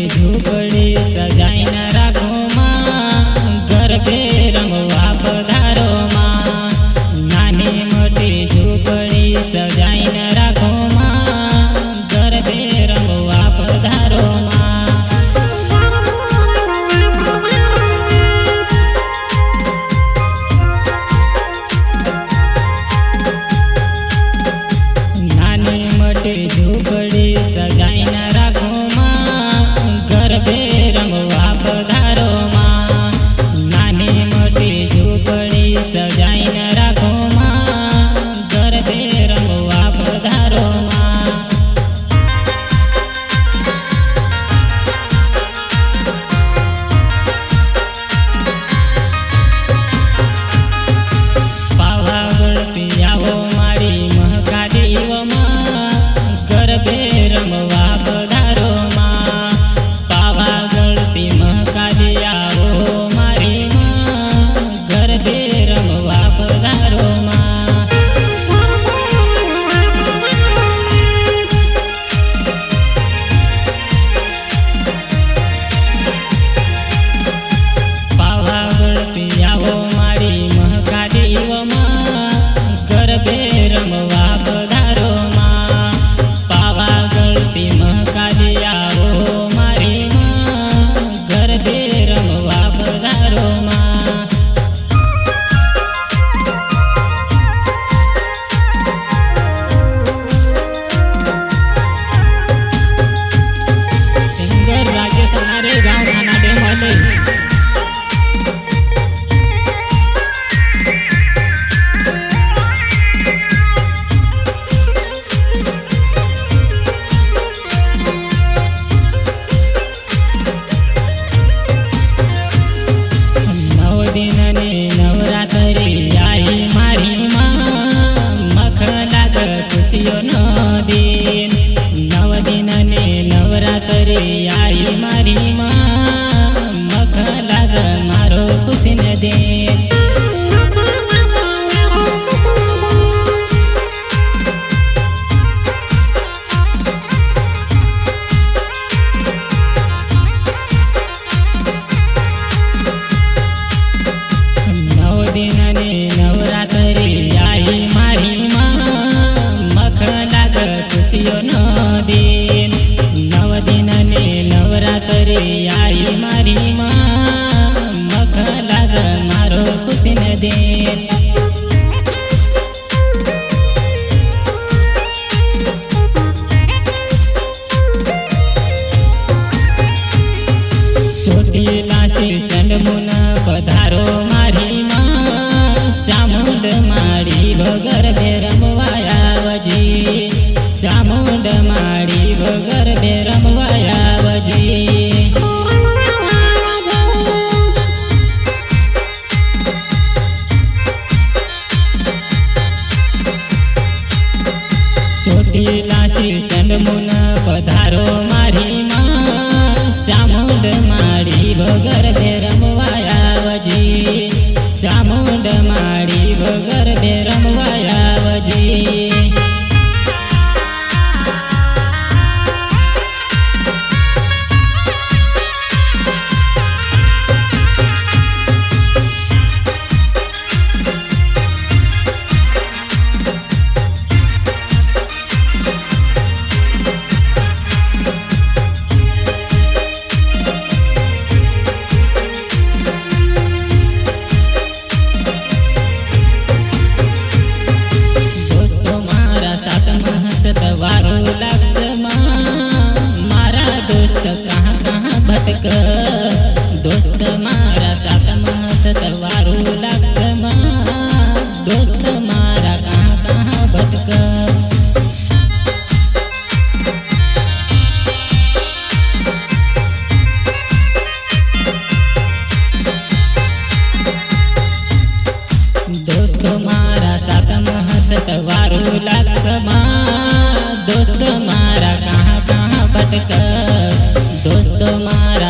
झूपड़ी सजाई न राखो माँ, गरबे रमवा पधारो माँ। नानी मोटी झूपड़ी सजाई न राखो माँ, गरबे रमवा पधारो माँ। नानी मोटी झूपड़ी सजाई न राखो माँ, गरबे रमवा पधारो माँ। नानी मोटी झूपड़ी सजाई न राखो माँ, गरबे रमवा पधारो माँ। पावागढ़ आवो मारी महाकादेव माँ, गरबे रमवा पधारो माँ। पावागढ़ महाकादेव आवो मारी माँ, गरबे रमवा पधारो माँ। पावागढ़ आवो मारी महाकादेव माँ, गरबे रमवा पधारो माँ। पावागढ़ महाकादेव आवो मारी माँ, गरबे रमवा पधारो माँ। सिंगर राजेश नारे गाँव थाना डेमोली। नव दिन ने नवरात्रि आई मारी माँ, मख लाग खुशियों नो दिन। नव दिन ने नवरात्रि आई मारी माँ, मख लाग मारो खुशी न दिन। नव दिन ने नवरात्रि आई मारी माँ, मख लाग खुशियों नो दिन। नव दिन ने नवरात्रि आई मारी माँ, मख लाग मारो खुशी न दिन। ચોટીલા શ્રી ચંડમુન પધારો મારી માँ, ચામુંડ માળી વગર બે રમવાયા વજી। ચામુંડ માળી વગર બે રમવાયા વજી। ચોટીલા શ્રી ચંડમુન પધારો મારી માँ, ચામુંડ માળી વગર બે રમવાયા વજી। ચામુંડ માળી વગર બે રમવાયા વજી। सतवारो लाक्स माँ, मारा दोस्त कहाँ कहाँ भटक। दोस्त मारा साथ मह सतवारो लाक्स माँ, दोस्त मारा कहाँ कहाँ भटक। दोस्त मारा साथ मह सतवारो लाक्स माँ, दोस्त मारा कहाँ कहाँ भटक। दोस्त मारा